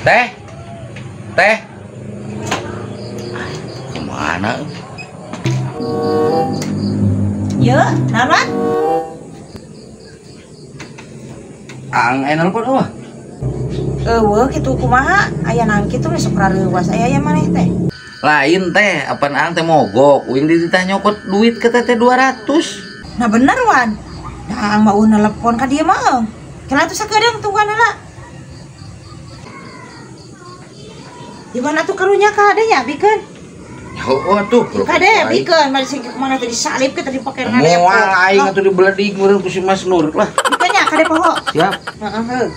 Teh. Teh. Kemana? Ya, naon? Ang nelpon eueuh. Eueuh kitu kumaha? Aya naon kitu we sok rareuwas aya maneh teh. Lain teh, apaan ang teh mogok. Uing ditanya nyokot duit ke teh 200. Nah bener wan. Nah ang mau nelpon ka dieu mah. Kenapa tuh sakadang tungguan heula. Di mana tuh karunya ka adanya bikeun? Oh tuh. Kade bikeun mari sing kemana tadi salib ke tadi pake ngade. Moal aing atuh dibeledik meureun ku si Mas Nur lah. Bikeunnya kade poho. Siap. Heeh.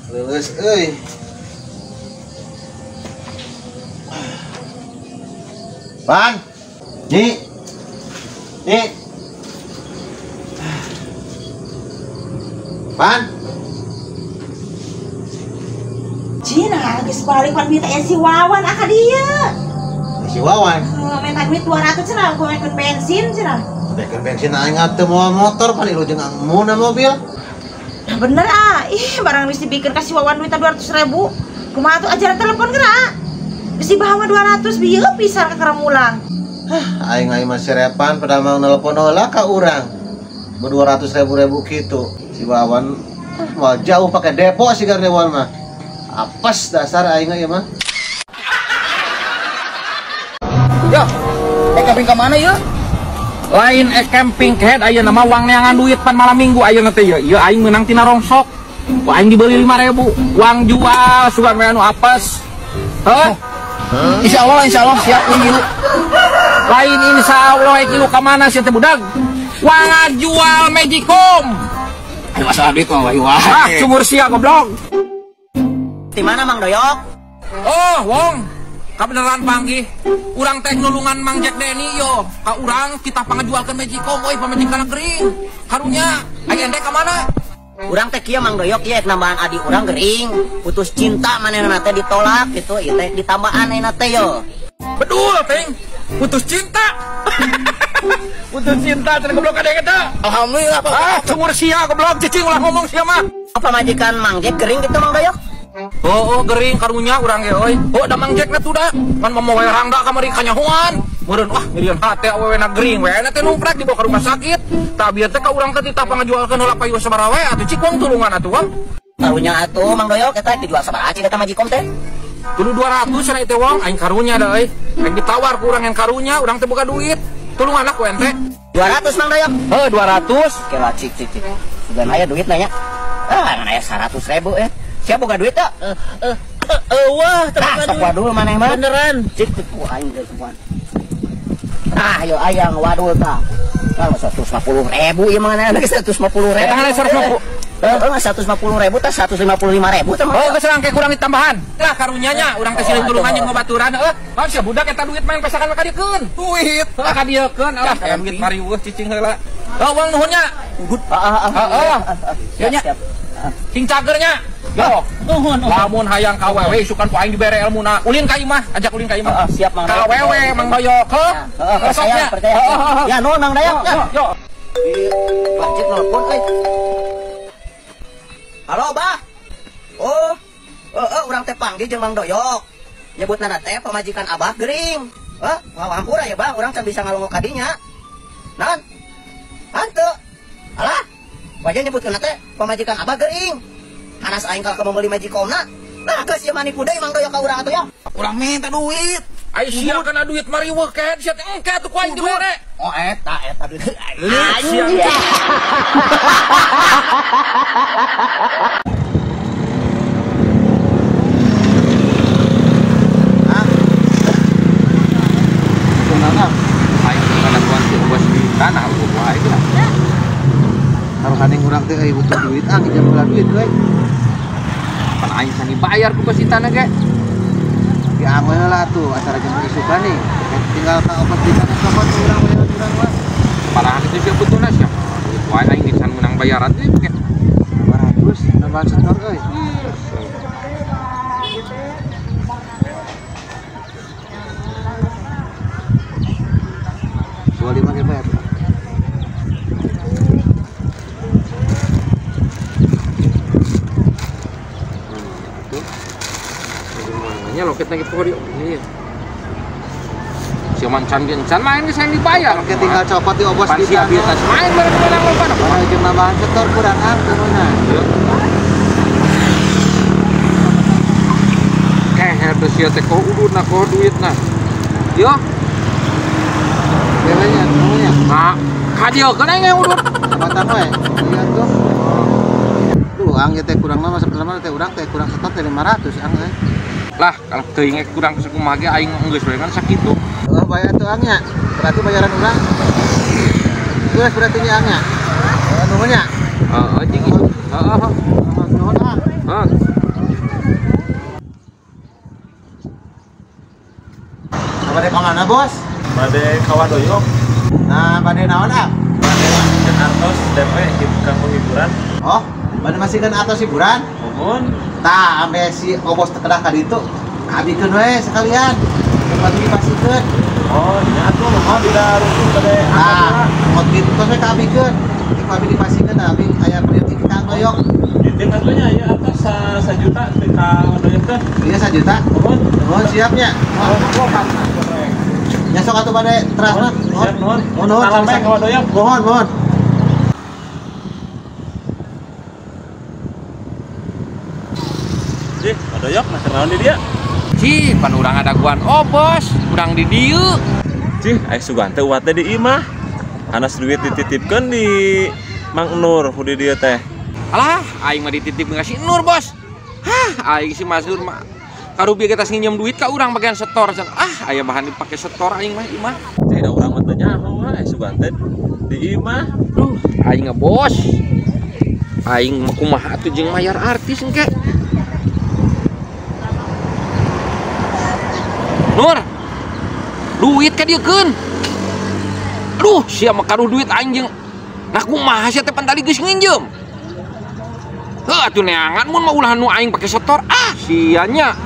Leuleus euy. Bang. Ni. Bang. Cina geus balik pan minta si Wawan aka dieu. Si Wawan. Minta duit 200 cenah ku mekeun bensin cenah. Beker bensin aing teu moal motor pan lu jeung angmuna mobil. Nah bener barang geus dibikeun ka si Wawan duit 200.000. Kumaha tuh ajaran telepon geura. Geus dibawa 200 bieu pisan ka karamulang. Aing masih repan pada mau nelpon heula ka urang. 200.000 kitu. Si Wawan mau jauh pakai depo si Gardewan mah. Apes dasar aing ieu mah. Yo, camping ke mana ya? Lain camping head ayeuna nama uang neangan duit pan malam minggu ayeuna teh ya. Ieu aing meunang tina rongsok. Ku aing dibeli 5.000. Uang jual sugan we anu apes. Heuh? Insyaallah siap ieu. Lain insyaallah ieu ka mana sia teh budak? Uang ngajual Magicom. Ayo masalah duit mah wah. Ah, sumur sia goblok. Di mana Mang Doyok? Oh, Wong. Kabeneran panggih. Urang teh nulungan Mang Jack Denny yo. Ka urang kita pangajualkeun Magicom euy pamajikan gering. Karunya aya ende ka mana? Urang teh kieu Mang Doyok ieu nambahan adik urang gering. Putus cinta manehna teh ditolak gitu ieu teh ditambahan ayeuna teh yo. Betul, Ting. Putus cinta. Putus cinta cenah goblok kadek eta. Alhamdulillah Pak. Ah, sumur sia goblok cicing ulah ngomong sia mah. Apa majikan Mang Jack gering gitu Mang Doyok? Oh, gering karunya urang ge euy. Oh, da Mang Jack na tuh da. Ngan momoe rangga kamari kanyahoan. Meureun wah ngirian hate awewe na gering we na teh numprak dibawa ka rumah sakit. Tah bieu teh ka urang teh ditah pangajualkeun heula payu sabaraha we atuh cik wong tulungan atuh wong. Karunya atuh Mang Doyok eta dijual sabaraha cik eta Magicom teh? Kudu 200 cenah teh wong aing karunya da euy. Aing ditawar ku urang yang karunya, urang teh boga duit. Tulungan aku ente. 200 Mang Doyok. Heuh 200. Kela cik. Sugan aya duit nanya. Ah, ngan aya 100.000 ya. Siapa boga duit tak? Wah, terbuka duit. Waduh, mana mah? Beneran. Cik, ku aing geus kuan. Ah, yo ayang waduh tah. Kan 150.000 ieu mah ngana 150.000. Eta ngana 150. 150.000 tah 155.000 tah. Oh, geus rangke kurang ditambahan. Lah karunyanya urang teh silih tulungan jeung babaturan heuh. Naon sia budak eta duit main pesakan ka diekeun. Duit ka diekeun. Alah, duit mariweuh cicing heula. Oh, uang nuhunnya. Heeh. Ya nya. Cing cagernya. Yo, nuhun. Lamun hayang ka awewe isukan ku aing dibere ilmuna. Ulin ka imah, ajak ulin ka imah. Siap Mang Ka awewe Mang Doyok, heuh. Percaya. Ya nuhun Mang Doyok. Yo. Wajib nelpon euy. Halo, Bah. Oh, urang teh panggil jeung Mang Doyok. Nyebutna teh pamajikan Abah gering. Heh, ngawampura ya, Bah, urang can bisa ngalongok ka dinya. Naon? Hanteu. Alah, wajah nyebutkeun teh pamajikan Abah gering. Anas aing ka membeli Magicomna. Nah, geus ieu mani kudeui Mang Doyok ka urang atuh ya. Urang minta duit. Ai sia kana duit mariweuh kehead sia teh engke atuh ku aing dibere. Oh, eta duit. Anjing. Kunaon? Aing kana tuan teh bos di tanah ku wae lah. Taruhaning urang teh euy butuh duit ngejam heula duit euy. Pan aing sani bayar ku pesitana ge. Ya angwe heula atuh acara jeung isukan nih. Tinggal ka opat di sana copot urang mah. Parahan itu sia betulna sia. Duit wae aing disan menang bayaran teh pake 200 nambahan setor euy. Nya loket lagi poho dia. Iya. Si mancan-mancan main geus yang dibayar. Oke tinggal copot di obos Pan sia bieu tas main bareng-bareng loba. Nah, jeung nambahan setor kurang angkeunna. Terus ya teh kok ududna kok duitna. Yo. Belenya namanya. Nah, kadieun aing udud. Sabatan we. Lihat tuh. Duh, ang teh kurang mah sebenarnya teh urang teh kurang setor teh 500 ang teh. Lah, kalau teuing kurang sakumaha ge aing geus we kan sakitu. Oh, bayar tuh angnya. Berarti bayaran urang. Geus berarti nya angnya. Nuhunnya. Heeh, jeung itu. Heeh. Nuhun ah. Heeh. Bade kemana bos? Bade kawadoyok, Nah, bade naon ah? bade masjid artos DP di kampung hiburan. Oh, bade masih kan atas hiburan? Mohon, Tah, ambe si obos tekedah ka ditu. Kabikeun we sekalian. Tempat dipasikeun. oh ini atuh mohon tidak rusuh bade Nah, mod kitu tos we kabikeun. Abi dipasikeun abi aya beli kita doyok. Diting atunya ya atas 1 juta di kawadoyok teh. Iya 1 juta. Mohon, Mohon siapnya. Ya sok atuh bade terasna. siap mohon. Mohon. Salam bae kawadoyok. Mohon. Ji, kawadoyok nah kenaon di dia. Ci, pan urang ada guan obos, urang di dieu. Ji, aya sugante uat teh di imah. Anas duit dititipkeun di Mang Nur di dieu teh. Alah, aing mah dititip ngasih Nur, Bos. Hah, aing si Mas Nur mah karubieu kita nginjem duit ka urang bagian setor. Aya bahan dipake setor aing mah imah. Ji, da urang mah teu nyaho aya sugante di imah. Duh, aing mah bos. Aing mah kumaha atuh jeung mayar artis engke. Nur. Duit ka dieukeun. Aduh, sia mah karuh duit aing jeung nah kumaha sia teh pan tadi geus nginjem. Heuh atuh neangan mun mah ulah nu aing pake setor. Sianya.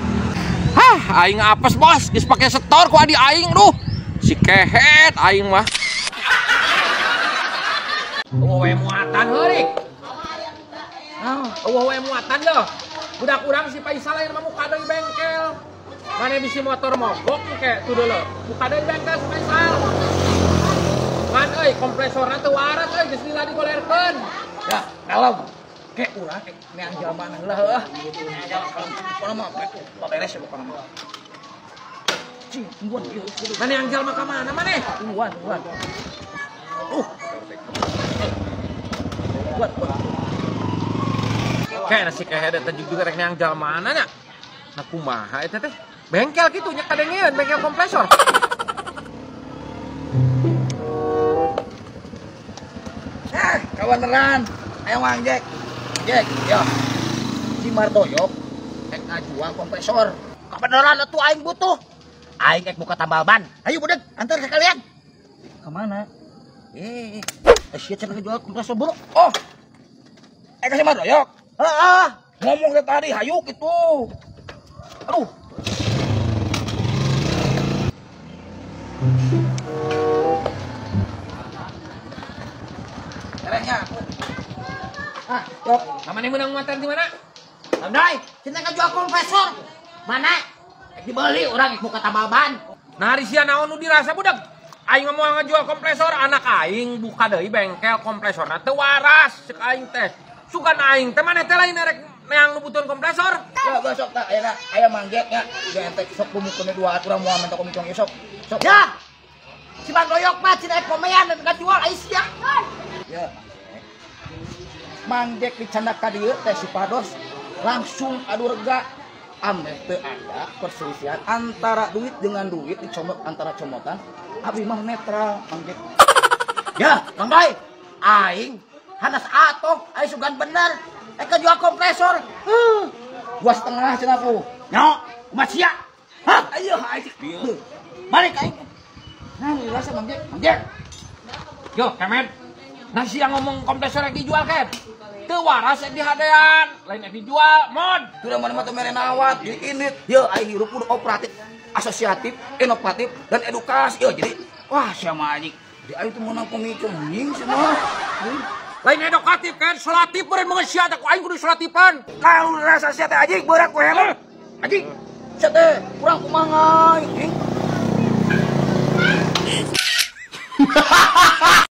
Hah, aing apes bos, geus pake setor ku adi aing duh. Si kehet aing mah. Owe muatan heurik. Owe muatan loh. Budak urang si Faisal lain mah muka deui bengkel. Mane bisi motor mogok ke tuh dulu. Muka deui bengkel si Faisal. Man euy kompresorna teu waras euy geus lila digolerkeun. Ya, kalem. Ke urang neang jalma heula heuh. Neang jalma kalau mah beres ya pokona mah. Cing, tungguan ieu. Mane yang jalma ka mana mane? Tungguan. Buat. Kayak nasi kehe teh juga rek neang jalma nya. Nah kumaha eta teh? Bengkel kitu nya kadengeun bengkel kompresor. Kawaneran, ayo Mang Jack, ya. Si Mardoyok, ngajual kompresor. Kebenaran atuh aing butuh. Aing buka tambal ban. Ayo budak, antar sekalian. Kemana? Sia cenah jual kompresor bro. Oh, si Mardoyok. Ngomong dari tadi, hayu gitu. Aduh. Caranya. Yuk. Kamane menang muatan di mana? Andai, kita kan jual kompresor. Mana? Dibeli orang buka tambal ban. Nah, ari sia naon nu dirasa budak? Aing mau ngajual kompresor, anak aing buka deui bengkel kompresorna teu waras ceuk aing teh. Sugan aing teh maneh teh lain rek neang nu butuhan kompresor. Ya besok tak aya manggeknya. Ya ente sok bumukeun dua urang moal minta komicong esok. Sok. Ya. Si Bang Doyok mah cina komean dan jual ais ya. Ya. Manggek dicanda ka dieu teh si Pados langsung adu rega. Ameh teu ada perselisihan antara duit dengan duit dicomot antara comotan. Abi mah netral manggek. Ya, Bang Doy. Aing hanas atoh, aing sugan bener. Eka jual kompresor. 2,5 cenah ku. Nyok, kumaha hah, ayo aing. Balik aing. Nah, rasa manggek. Yo, Kemet. Nah sia ngomong kompresor yang dijual kan? Teu waras yang dihadean, lain yang dijual, mod. Sudah mana tuh mere nawat, jadi init. Yo, aing hirup kudu operatif, asosiatif, inovatif, dan edukasi. Yo, jadi wah siapa anjing. Di aing tuh menang komicong anjing semua. Lain edukatif kan, solatif beureun meureun sia teh ku aing kudu solatifan. Lalu rasa sia teh anjing beurang ku helm. Anjing. Cete, kurang kumangai.